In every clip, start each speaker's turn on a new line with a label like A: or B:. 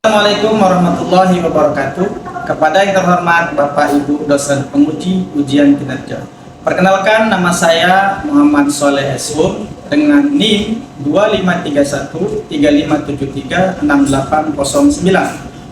A: Assalamualaikum warahmatullahi wabarakatuh. Kepada yang terhormat Bapak Ibu dosen penguji ujian kinerja. Perkenalkan, nama saya Muhammad Soleh Eswum dengan NIM 253135736809.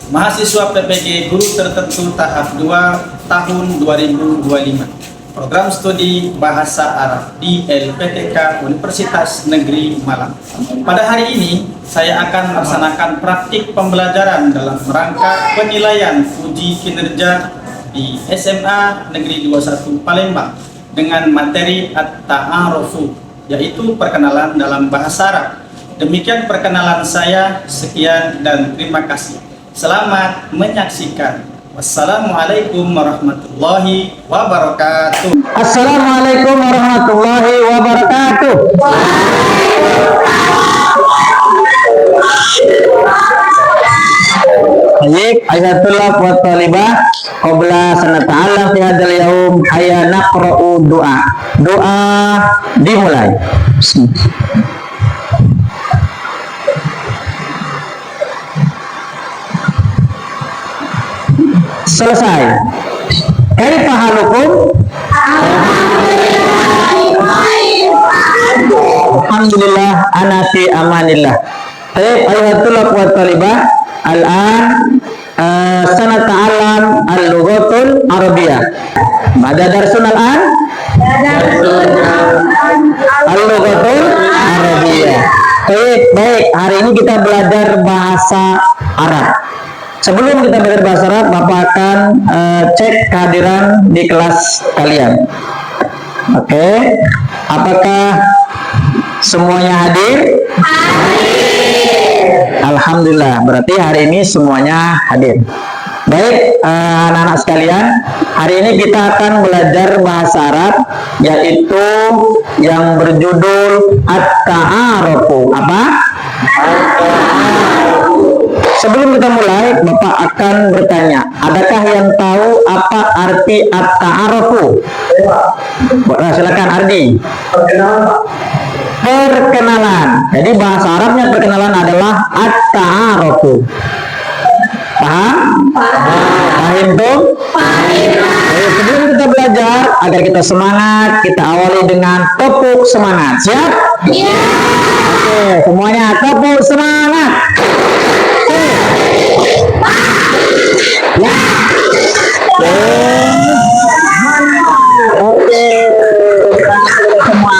A: Mahasiswa PPG Guru Tertentu tahap 2 tahun 2025. Program studi Bahasa Arab di LPTK Universitas Negeri Malang. Pada hari ini, saya akan melaksanakan praktik pembelajaran dalam rangka penilaian uji kinerja di SMA Negeri 21 Palembang dengan materi At-Ta'arufu, yaitu perkenalan dalam bahasa Arab. Demikian perkenalan saya, sekian dan terima kasih. Selamat menyaksikan. Wassalamualaikum warahmatullahi wabarakatuh.
B: Assalamualaikum warahmatullahi wabarakatuh. Baik, ayatullah wa talibah qabla sanata'allam fi hadzal yaum hayya naqra'u doa. Doa dimulai. Selesai. Kaifa halukum? Alhamdulillah, ana fi amanillah. Baik, ayatullah wa talibah, al-an sanata'allam al-lughatul arabiyyah. Mada darsun al-an? Al-lughatul arabiyyah. Baik, hari ini kita belajar bahasa Arab. Sebelum kita belajar bahasa Arab, Bapak akan cek kehadiran di kelas kalian. Oke, apakah semuanya hadir? Alhamdulillah, berarti hari ini semuanya hadir. Baik, anak-anak sekalian, hari ini kita akan belajar bahasa Arab, yaitu yang berjudul At-Ta'arufu. Apa? Sebelum kita mulai, Bapak akan bertanya, adakah yang tahu apa arti At-Ta'arufu? Silakan Ardi. Perkenalan. Jadi bahasa Arabnya perkenalan adalah At-Ta'arufu. Paham? Paham tuh? Sebelum kita belajar, agar kita semangat, kita awali dengan tepuk semangat. Siap? Iya. Oke, semuanya tepuk semangat. Ya. Oke. Semua.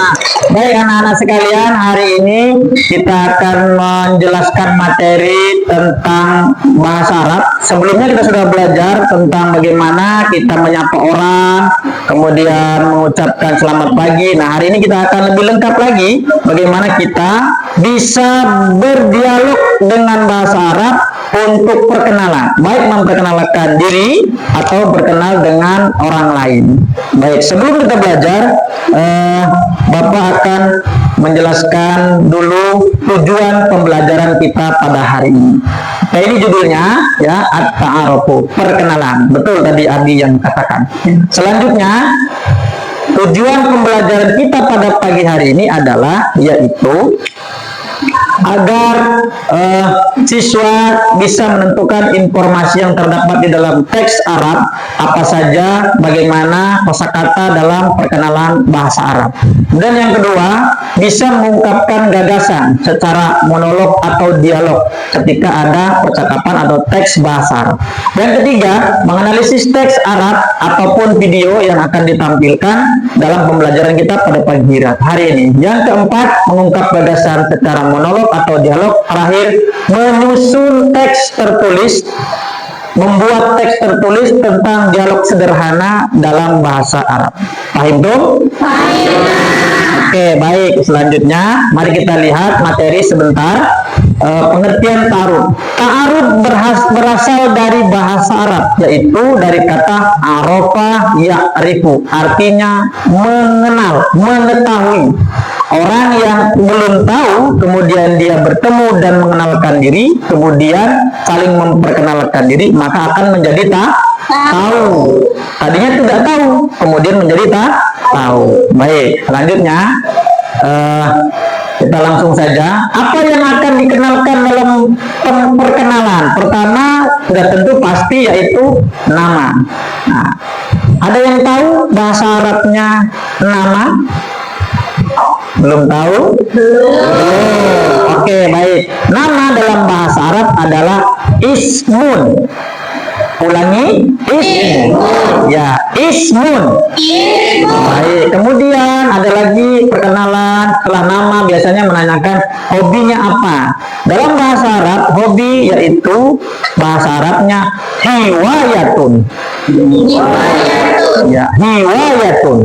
B: Baik anak-anak sekalian, hari ini kita akan menjelaskan materi tentang bahasa Arab. Sebelumnya kita sudah belajar tentang bagaimana kita menyapa orang, kemudian mengucapkan selamat pagi. Nah, hari ini kita akan lebih lengkap lagi bagaimana kita bisa berdialog dengan bahasa Arab untuk perkenalan, baik memperkenalkan diri atau berkenal dengan orang lain. Baik, sebelum kita belajar, Bapak akan menjelaskan dulu tujuan pembelajaran kita pada hari ini. Nah, ini judulnya ya, At-Ta'arufu, perkenalan. Betul tadi Adi yang katakan. Selanjutnya, tujuan pembelajaran kita pada pagi hari ini adalah yaitu agar siswa bisa menentukan informasi yang terdapat di dalam teks Arab, apa saja, bagaimana kosakata dalam perkenalan bahasa Arab. Dan yang kedua, bisa mengungkapkan gagasan secara monolog atau dialog ketika ada percakapan atau teks bahasa Arab. Dan ketiga, menganalisis teks Arab ataupun video yang akan ditampilkan dalam pembelajaran kita pada pagi hari ini. Yang keempat, mengungkap gagasan secara monolog atau dialog. Terakhir, menyusun teks tertulis, membuat teks tertulis tentang dialog sederhana dalam bahasa Arab. Paham tuh? Oke, baik. Selanjutnya, mari kita lihat materi sebentar. Pengertian ta'aruf. Ta'aruf berasal dari bahasa Arab, yaitu dari kata arafa ya'rifu, artinya mengenal, mengetahui. Orang yang belum tahu, kemudian dia bertemu dan mengenalkan diri, kemudian saling memperkenalkan diri, maka akan menjadi tahu. Tadinya tidak tahu, kemudian menjadi tahu. Baik, selanjutnya Kita langsung saja. Apa yang akan dikenalkan dalam perkenalan? Pertama, sudah tentu pasti yaitu nama. Nah, ada yang tahu bahasa Arabnya nama? Belum tahu? Belum. Oke, baik. Nama dalam bahasa Arab adalah ismun. Ulangi, ismun. Ya, ismun. Baik. Kemudian ada lagi perkenalan setelah nama biasanya menanyakan hobinya apa. Dalam bahasa Arab, hobi yaitu bahasa Arabnya hiwayatun. Ya, hiwayatun.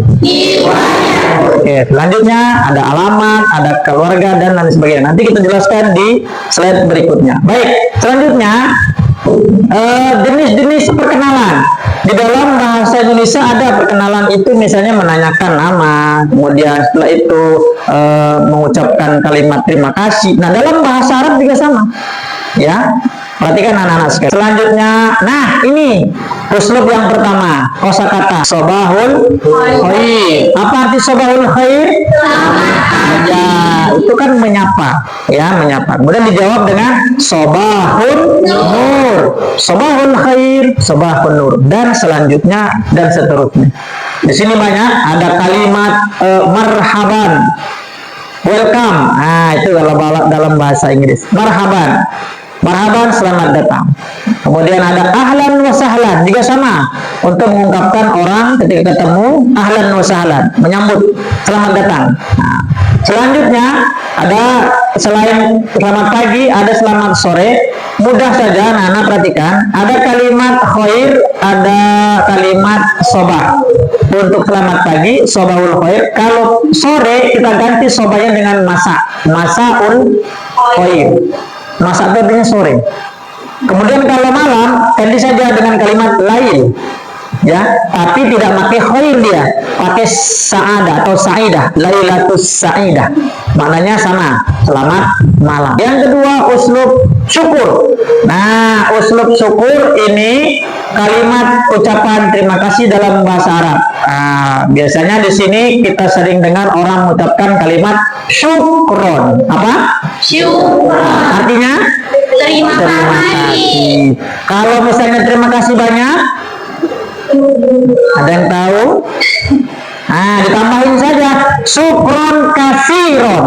B: Oke, selanjutnya ada alamat, ada keluarga dan lain sebagainya. Nanti kita jelaskan di slide berikutnya. Baik, selanjutnya jenis-jenis perkenalan. Di dalam bahasa Indonesia ada perkenalan itu misalnya menanyakan nama, kemudian setelah itu mengucapkan kalimat terima kasih. Nah, dalam bahasa Arab juga sama. Ya. Perhatikan anak-anak sekalian. Selanjutnya, nah ini uslub yang pertama, kosakata sobahul khair. Apa arti sobahul khair? Ya, itu kan menyapa, ya menyapa. Kemudian dijawab dengan sobahul nur, sobahul khair, sobahul nur, dan selanjutnya dan seterusnya. Di sini banyak ada kalimat marhaban, welcome. Nah, itu dalam bahasa Inggris. Marhaban. Marhaban, selamat datang. Kemudian ada ahlan wa sahlan, juga sama untuk mengungkapkan orang ketika ketemu, ahlan wa sahlan, menyambut selamat datang. Nah, selanjutnya ada selain selamat pagi, ada selamat sore. Mudah saja, Nana perhatikan. Ada kalimat khair, ada kalimat sobah. Untuk selamat pagi, sobahul khair. Kalau sore kita ganti sobahnya dengan masa, masaul khair. Masa itu artinya sore. Kemudian kalau malam ganti saja dengan kalimat lain, ya, tapi tidak pakai khair dia, pakai sa'adah atau sa'idah, lailatus sa'idah. Maknanya sama, selamat malam. Yang kedua, uslub syukur. Nah, uslub syukur ini kalimat ucapan terima kasih dalam bahasa Arab. Nah, biasanya di sini kita sering dengar orang mengucapkan kalimat syukron. Apa? Syukron. Artinya? Terima kasih. Kalau misalnya terima kasih banyak, ada yang tahu? Nah, ditambahin saja syukron kasiron.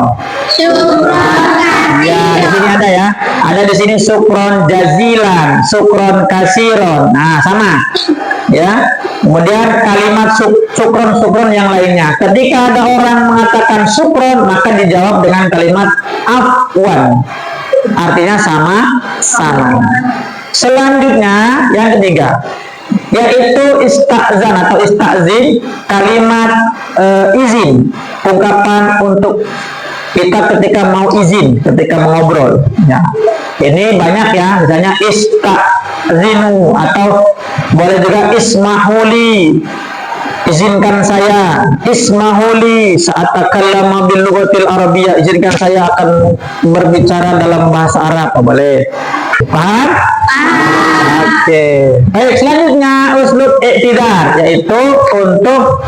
B: Syukron kasiron. Ya, di sini ada ya. Ada di sini syukron jazilan, syukron kasiron. Nah, sama. Ya. Kemudian kalimat syukron yang lainnya. Ketika ada orang mengatakan syukron, maka dijawab dengan kalimat afwan. Artinya sama. Selanjutnya yang ketiga, yaitu istazan atau istazin, kalimat izin, ungkapan untuk kita ketika mau izin, ketika mengobrol. Ya. Ini banyak ya, misalnya istazinu atau boleh juga ismahuli, izinkan saya, ismahuli saat takallama bil lughatil arabiyyah, izinkan saya akan berbicara dalam bahasa Arab. Oh, boleh. Paham? Oke. Baik, selanjutnya uslub i'tidar, yaitu untuk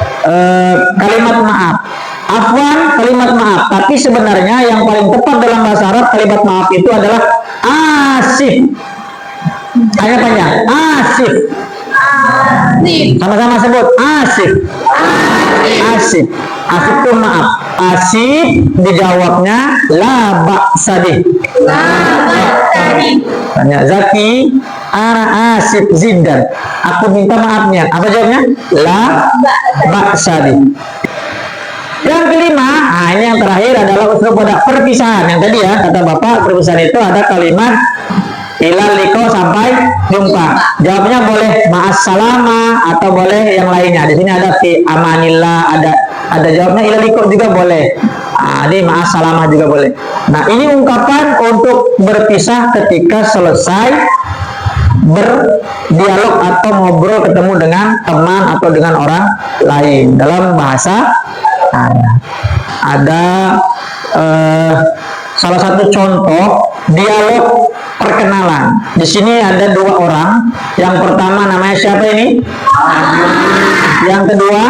B: kalimat maaf. Afwan, kalimat maaf. Tapi sebenarnya yang paling tepat dalam bahasa Arab kalimat maaf itu adalah asif. Tanya panjang. Asif. Sama-sama sebut asif. Asif. Asif itu maaf. Asif dijawabnya la ba'sadi. Tanya Zaki, ana asif ziddan. Aku minta maafnya. Apa jawabnya? La ba'sadi. Yang kelima, ini yang terakhir adalah uslub pada perpisahan. Yang tadi ya, kata Bapak, perpisahan itu ada kalimat ilal liko sampai jumpa. Jawabnya boleh ma'assalama atau boleh yang lainnya. Di sini ada fi amanillah, ada jawabnya ilal liko juga boleh. Ini ma'assalama juga boleh. Nah, ini ungkapan untuk berpisah ketika selesai berdialog atau ngobrol ketemu dengan teman atau dengan orang lain. Dalam bahasa ada salah satu contoh dialog perkenalan. Di sini ada dua orang. Yang pertama namanya siapa ini? Yang kedua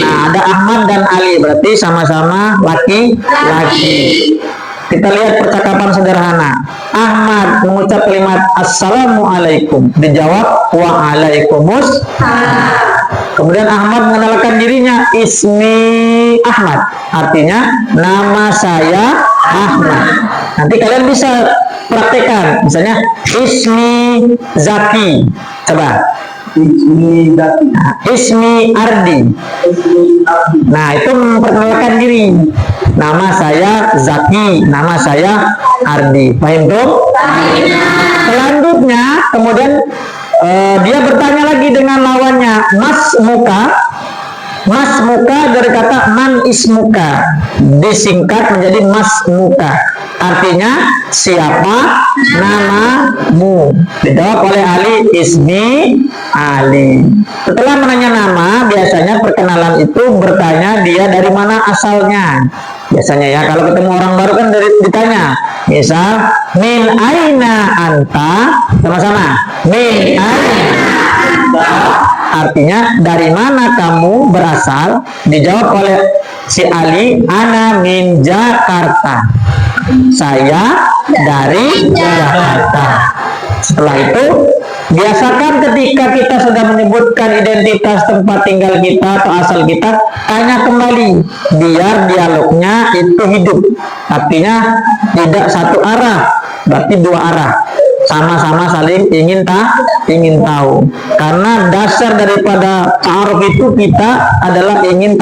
B: Nah, ada Ahmad dan Ali, berarti sama-sama laki-laki. Kita lihat percakapan sederhana. Ahmad mengucap kalimat Assalamualaikum, dijawab Waalaikumsalam. Kemudian Ahmad mengenalkan dirinya, Ismi Ahmad, artinya nama saya Ahmad. Nanti kalian bisa praktekkan, misalnya Ismi Zaki, coba
A: Ismi Zaki.
B: Ismi Ardi. Nah, itu memperkenalkan diri. Nama saya Zaki, nama saya Ardi. Paham tuh? Selanjutnya, kemudian dia bertanya lagi dengan lawannya, Mas Muka. Mas Muka dari kata Man Ismuka, disingkat menjadi Mas Muka. Artinya siapa namamu? Dijawab oleh Ali, Ismi Ali. Setelah menanya nama, biasanya perkenalan itu bertanya dia dari mana asalnya. Biasanya ya, kalau ketemu orang baru kan ditanya. Misal, min aina anta, sama-sama. Min aina anta, artinya dari mana kamu berasal? Dijawab oleh si Ali, ana min Jakarta. Saya dari Jakarta. Setelah itu, biasakan ketika kita sudah menyebutkan identitas tempat tinggal kita atau asal kita, tanya kembali biar dialognya itu hidup. Artinya tidak satu arah, berarti dua arah. Sama-sama saling ingin tahu. Karena dasar daripada ta'aruf itu kita adalah ingin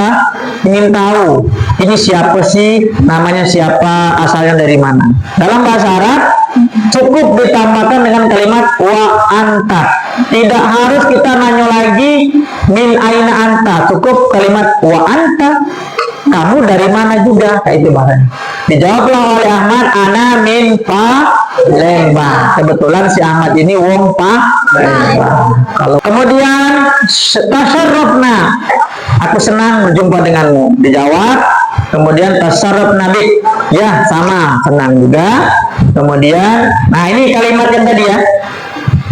B: tahu. Ini siapa sih, namanya siapa, asalnya dari mana. Dalam bahasa Arab cukup ditambahkan dengan kalimat wa anta. Tidak harus kita nanya lagi min aina anta, cukup kalimat wa anta. Kamu dari mana juga, kayak itu bahasanya. Dijawablah oleh Ahmad, ana min Palembang. Kebetulan si Ahmad ini wong Palembang. Kalau kemudian tasarrufna, aku senang berjumpa denganmu. Dijawab, kemudian tasarruf nabi, ya sama, senang juga. Kemudian, nah ini kalimat yang tadi ya,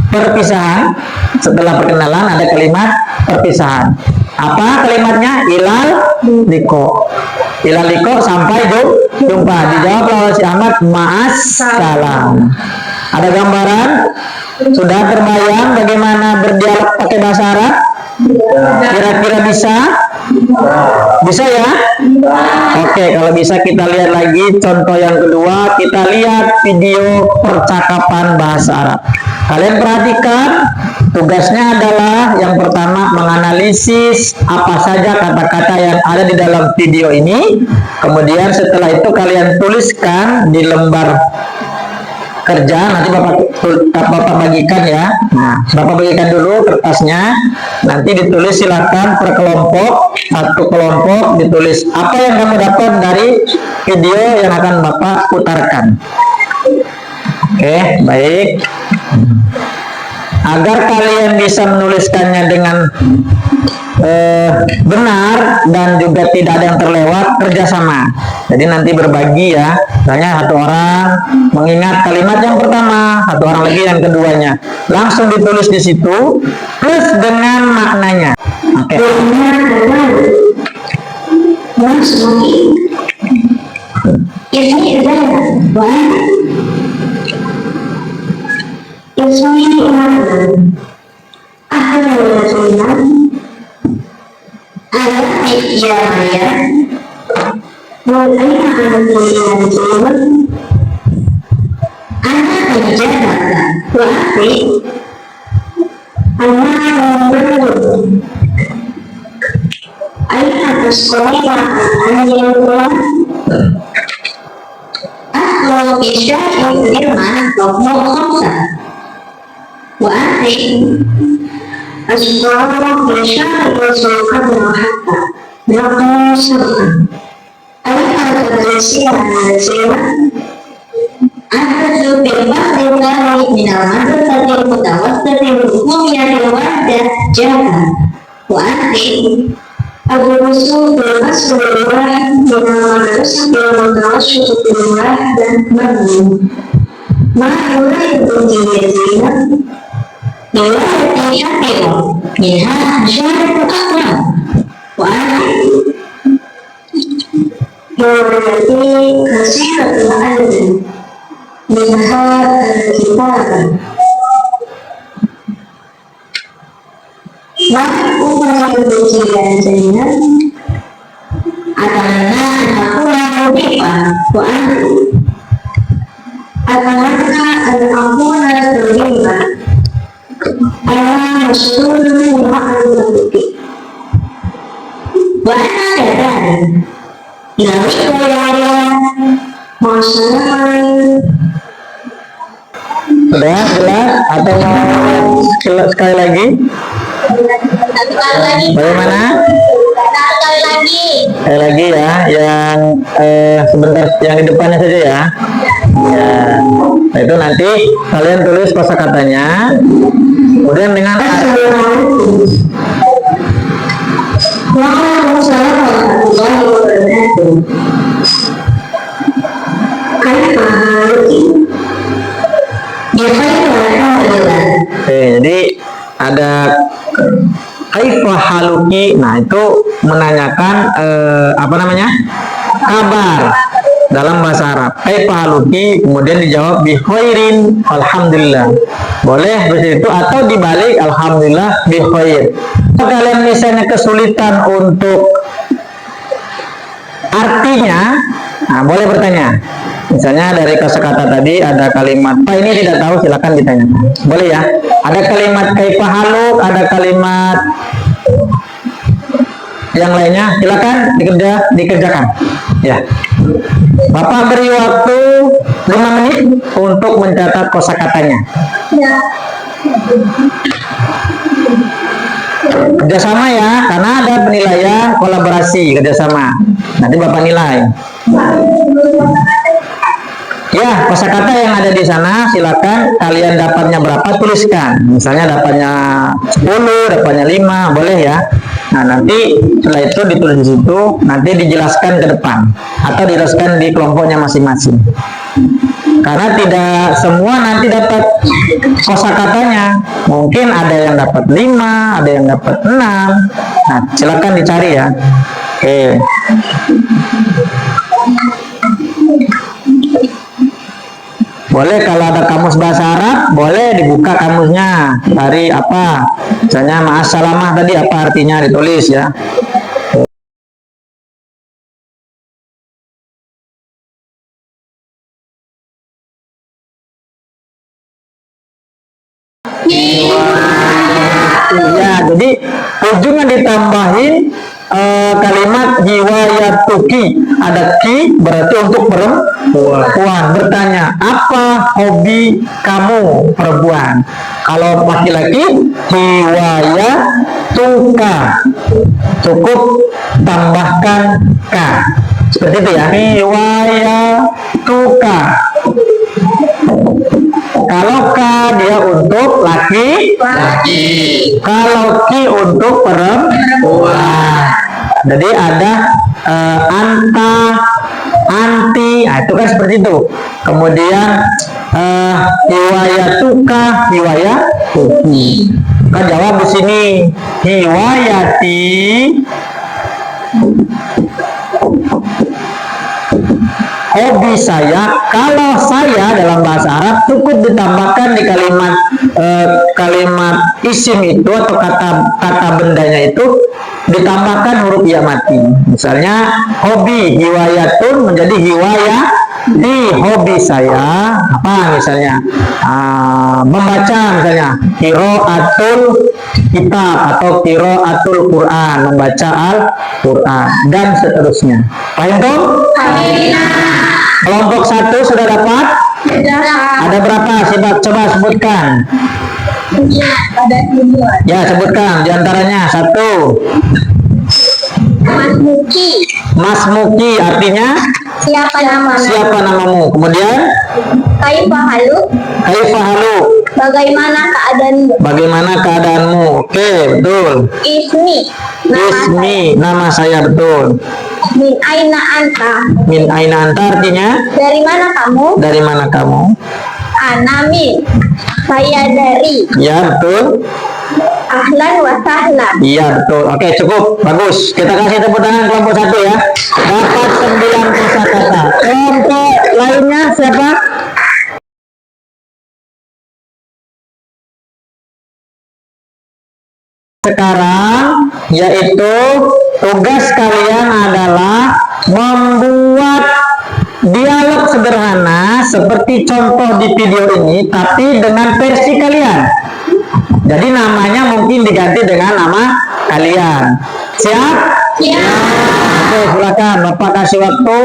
B: perpisahan. Setelah perkenalan ada kalimat perpisahan. Apa kalimatnya? Ilal liko. Ilal liko, sampai jumpa. Dijawab oleh si Ahmad, ma'as salam. Ada gambaran? Sudah terbayang bagaimana berdialog pakai bahasa Arab? Kira-kira bisa? Bisa ya? Oke, kalau bisa kita lihat lagi contoh yang kedua. Kita lihat video percakapan bahasa Arab. Kalian perhatikan, tugasnya adalah yang pertama menganalisis apa saja kata-kata yang ada di dalam video ini. Kemudian setelah itu kalian tuliskan di lembar kerja, nanti bapak bagikan ya. Nah, bapak bagikan dulu kertasnya, nanti ditulis silakan per kelompok, satu kelompok ditulis apa yang kamu dapat dari video yang akan bapak putarkan. Oke, baik. Agar kalian bisa menuliskannya dengan benar dan juga tidak ada yang terlewat, kerjasama. Jadi nanti berbagi ya, misalnya satu orang mengingat kalimat yang pertama, satu orang lagi yang keduanya, langsung ditulis di situ plus dengan maknanya. Oke.
C: Mengerti nasihat Tuhan melihat kita waktu merasa benci dan saya adalah aku yang Tuhan adalah al-ampuna terima Allah Rasulullah al-Nabi wa ana ya
B: Sudah jelas atau mau sekali lagi? Bagaimana? Sekali lagi ya, yang sebentar yang di depannya saja ya. Ya, nah itu nanti kalian tulis kosakatanya, kemudian dengan jadi ada kaifa haluki. Nah, itu menanyakan apa namanya? Kabar dalam bahasa Arab. Kaifa haluki, kemudian dijawab bi khairin, alhamdulillah. Boleh begitu atau dibalik alhamdulillah bi khair. Kalau kalian misalnya kesulitan untuk artinya, nah boleh bertanya. Misalnya dari kosakata tadi ada kalimat, Pak ini tidak tahu, silakan ditanya. Boleh ya? Ada kalimat kaifa haluk, ada kalimat yang lainnya, silakan dikerjakan. Ya. Bapak beri waktu 5 menit untuk mencatat kosakatanya.
C: ya.
B: Kerjasama ya, karena ada penilaian kolaborasi kerjasama. Nanti Bapak nilai. Ya, kosakata yang ada di sana silakan kalian dapatnya berapa tuliskan. Misalnya dapatnya 10, dapatnya 5, boleh ya. Nah, nanti setelah itu ditulis di situ, nanti dijelaskan ke depan atau dijelaskan di kelompoknya masing-masing. Karena tidak semua nanti dapat kosakatanya. Mungkin ada yang dapat 5, ada yang dapat 6. Nah, silakan dicari ya. Oke. Boleh kalau ada kamus bahasa Arab, boleh dibuka kamusnya. Dari apa? Misalnya ma'assalamah tadi apa artinya ditulis ya. Ya, jadi ujungnya ditambahin kalimat hiwayatuki. Ada ki berarti untuk perempuan. Bertanya, apa hobi kamu perempuan? Kalau laki-laki, hiwayatuka. Cukup tambahkan ka. Seperti itu ya. Hiwayatuka. Kalau ka dia untuk laki, kalau ki untuk perempuan. Jadi ada anta, anti, nah itu kan seperti itu. Kemudian hiwayatuka, hiwayatuki. Kan jawab di sini hiwayati hobi saya. Kalau saya dalam bahasa Arab cukup ditambahkan di kalimat isim itu atau kata bendanya itu ditambahkan huruf ya mati. Misalnya hobi hiwayatun menjadi hiwayah di hobi saya apa misalnya membaca misalnya qiraatul kitab atau qiraatul Quran, membaca Al-Quran dan seterusnya. Paham dong? Kelompok 1 sudah dapat? Ada berapa? Coba sebutkan. Ya, sebutkan diantaranya. 1. Mas Muki artinya
C: Siapa namanya?
B: siapa namamu. Kemudian
C: Kaifa haluk? Bagaimana keadaanmu?
B: Bagaimana keadaanmu. Oke, betul.
C: Ismi.
B: Ismi, nama saya, betul.
C: Min aina anta?
B: Min aina anta artinya
C: Dari mana kamu?
B: dari mana kamu.
C: Ana min. Saya dari.
B: Ya, betul.
C: ahlan wa sahlan.
B: Iya betul. Oke cukup, bagus. Kita kasih tepuk tangan kelompok 1 ya. Dapat 9 kosakata. Kelompok lainnya siapa? Sekarang yaitu tugas kalian adalah membuat dialog sederhana seperti contoh di video ini, tapi dengan versi kalian. Jadi namanya mungkin diganti dengan nama kalian. Siap?
C: Siap.
B: Oke, silakan. Bapak kasih waktu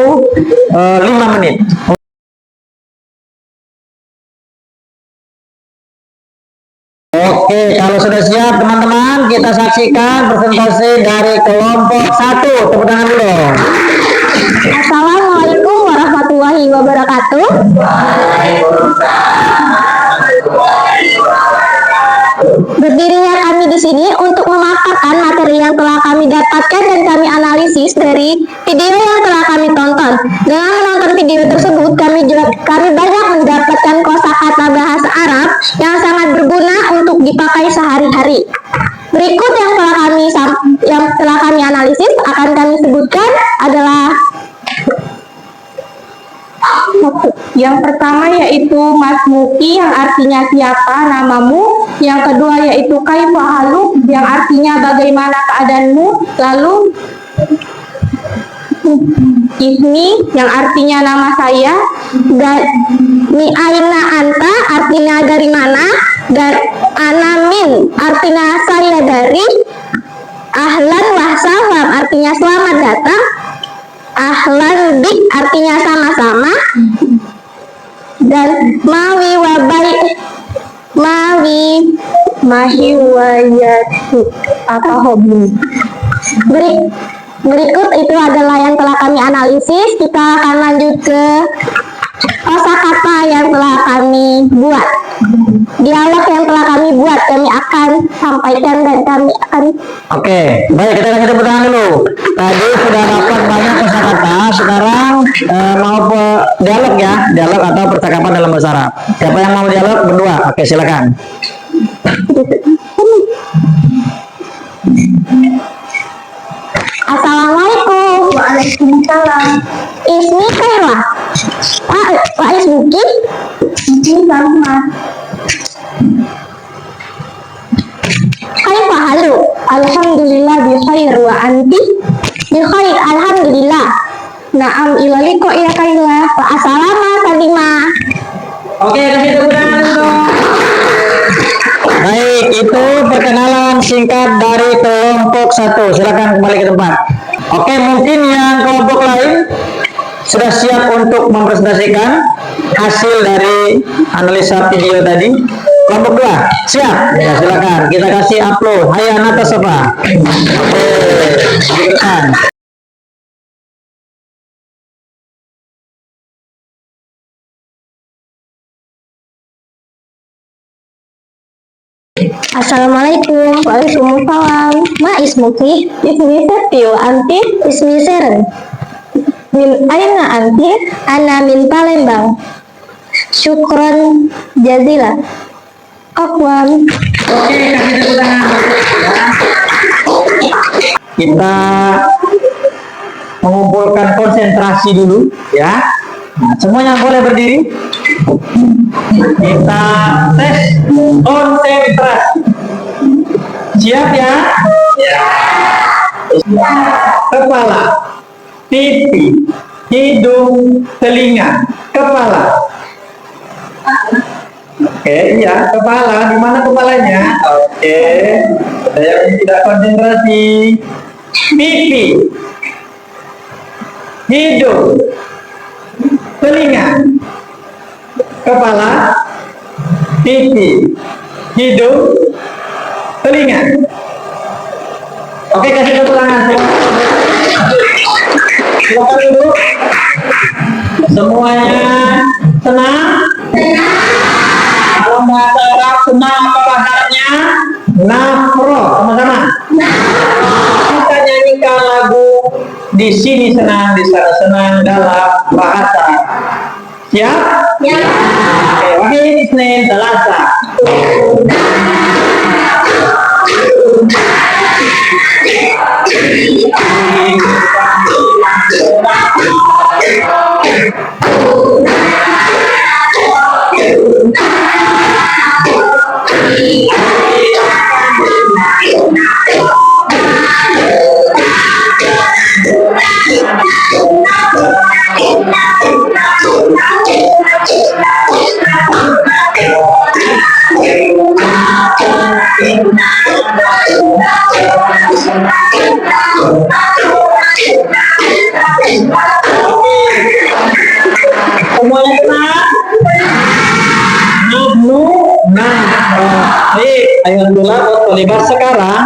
B: 5 menit. Oke, kalau sudah siap teman-teman, kita saksikan presentasi dari kelompok 1. Tepuk tangan dulu.
C: Assalamualaikum warahmatullahi wabarakatuh. Berdirinya kami di sini untuk memaparkan materi yang telah kami dapatkan dan kami analisis dari video yang telah kami tonton. Dengan menonton video tersebut, kami banyak mendapatkan kosakata bahasa Arab yang sangat berguna untuk dipakai sehari-hari. Berikut yang telah kami analisis akan kami sebutkan adalah yang pertama yaitu Masmuki yang artinya siapa namamu, yang kedua yaitu Kaifa haluk yang artinya bagaimana keadaanmu, lalu Ismi yang artinya nama saya, Mi aina anta artinya dari mana, dan Anamin artinya saya dari, Ahlan wa sahlan artinya selamat datang, Ahlan bik artinya sama-sama, dan mawi mahi wayati apa hobi. Berikut itu adalah yang telah kami analisis. Kita akan lanjut ke kosakata yang telah kami buat. Dialog yang telah kami buat kami akan sampaikan dan kami akan.
B: Oke, baik, kita kasih tepuk tangan dulu. Tadi sudah dapat banyak kosakata. Sekarang mau dialog ya, dialog atau percakapan dalam bahasa Arab. Siapa yang mau dialog berdua? Oke, silakan.
C: Assalamualaikum. Waalaikumsalam. Ismi Khairah. Pak Ismuki. Ismi Salma. Kaifa halu? Alhamdulillah bi khair wa anti? Bi khair alhamdulillah. Na'am ila liqa'i Khairah. Wa assalamu salimah.
B: Oke, kasih tepuk tangan dulu. Baik, itu perkenalan singkat dari kelompok 1. Silakan kembali ke tempat. Oke, mungkin yang kelompok lain sudah siap untuk mempresentasikan hasil dari analisa video tadi. Kelompok 2, siap? Ya, silakan. Kita kasih upload. Hayya Nata Sofa. Oke, silakan.
C: Assalamualaikum. Waalaikumsalam. Ma ismuki? Ismi Setio. Anti? Ismi Seren. Min aina anti? Ana min Palembang. Syukron jazila. Afwan.
B: Oke, kasih tepuk tangan. Kita mengumpulkan konsentrasi dulu ya. Nah, semuanya boleh berdiri. Kita tes konsentrasi. Siap ya? Kepala, pipi, hidung, telinga, kepala. Oke, iya, kepala. Di mana kepalanya? Oke, saya tidak konsentrasi. Pipi, hidung, telinga, kepala, pipi, hidung, telinga. Oke, kasih tepuk tangan. Silakan dulu. Semuanya senang? Kalau bahasa Arab senang apa bahasa Arabnya? Nafro, sama-sama. Kita nyanyikan lagu di sini senang, di sana senang dalam bahasa. Siap? Ya. Oke, Wahid, Isnin, Selasa. Semuanya kenal? Baik, alhamdulillah Tolibah sekarang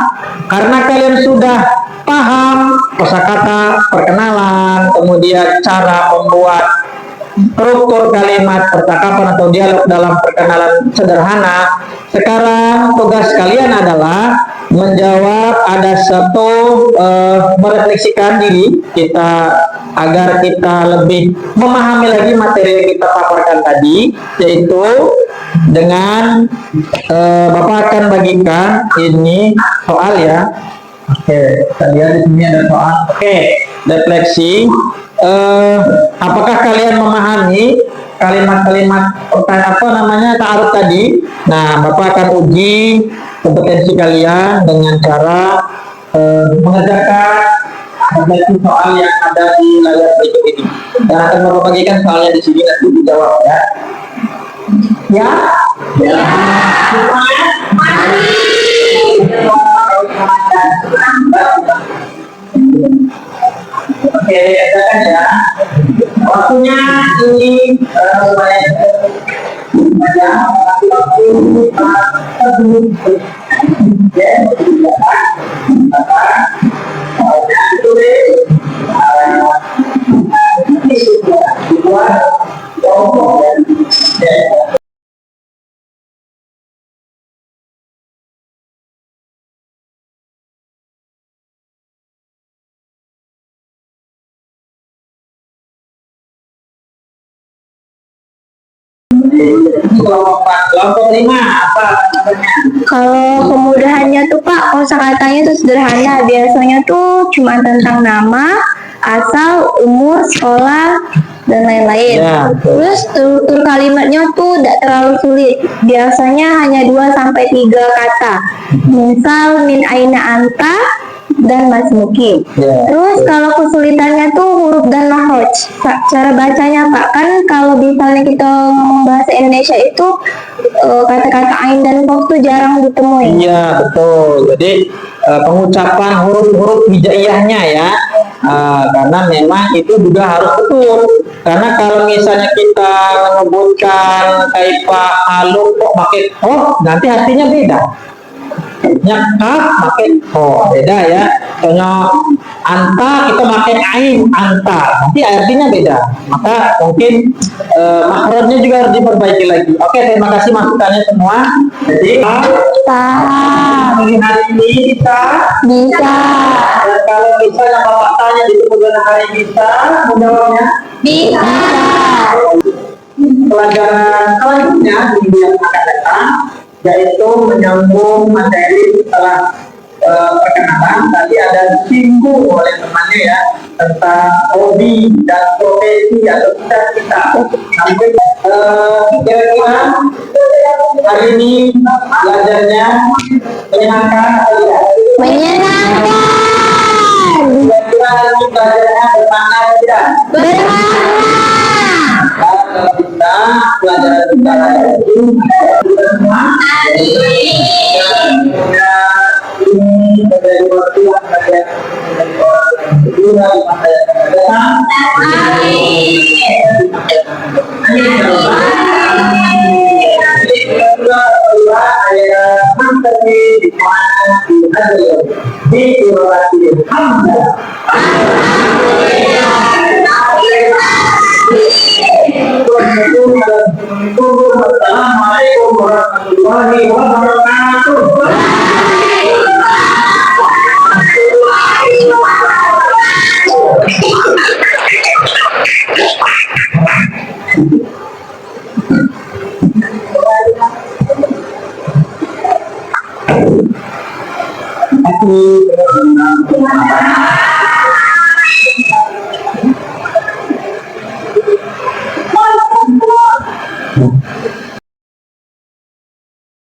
B: karena kalian sudah paham kosakata, perkenalan, kemudian cara membuat struktur kalimat percakapan atau dialog dalam perkenalan sederhana. Sekarang tugas kalian adalah menjawab, ada satu merefleksikan diri kita agar kita lebih memahami lagi materi yang kita paparkan tadi, yaitu dengan Bapak akan bagikan ini soal ya. Oke, kita lihat di sini ada soal. Oke, refleksi. Apakah kalian memahami kalimat-kalimat ta'aruf tadi? Nah, Bapak akan uji kompetensi kalian dengan cara mengerjakan refleksi soal yang ada di layar berikut ini. Dan akan Bapak bagikan soalnya di sini nanti dijawab ya. Ya? Ya. Oke, katakan ya. Waktunya ini kelompok 5 apa namanya?
C: Kalau kemudahannya tuh Pak, kosakatanya tuh sederhana. Biasanya tuh cuma tentang nama, asal, umur, sekolah, dan lain-lain.
B: Ya.
C: Terus struktur kalimatnya tuh tidak terlalu sulit. Biasanya hanya 2-3 kata. Misal min aina anta dan Mas Muki.
B: Ya.
C: Terus kalau kesulitannya tuh huruf dan mahraj. Cara bacanya Pak, kan kalau misalnya kita ngomong bahasa Indonesia itu kata-kata ain dan qaf tuh jarang ditemui.
B: Iya, betul. Jadi pengucapan huruf-huruf hijaiyahnya ya. Karena memang itu juga harus betul. Karena kalau misalnya kita menyebutkan kaifa aluk kok pakai nanti artinya beda. Kaf pakai beda ya. Contoh anta kita pakai ain anta, nanti artinya beda. Maka mungkin makrotnya juga harus diperbaiki lagi. Oke, terima kasih masukannya semua. Jadi hari ini kita
C: Bisa.
B: dan kalau misalnya Bapak tanya di kemudian hari bisa menjawabnya
C: Bisa.
B: pelajaran selanjutnya di minggu yang akan datang yaitu menyambung materi setelah perkenalan. Tadi ada disinggung oleh temannya ya tentang hobi dan profesi atau cita-cita. Sampai kira-kira hari ini belajarnya menyenangkan atau tidak?
C: Menyenangkan.
B: Kira-kira hari ini belajarnya bermakna atau tidak?
C: Bermakna.
B: Kalau kita pelajaran kita itu semua ini menjadi waktu yang bagian kedua di masa yang akan datang. Assalamualaikum warahmatullahi wabarakatuh.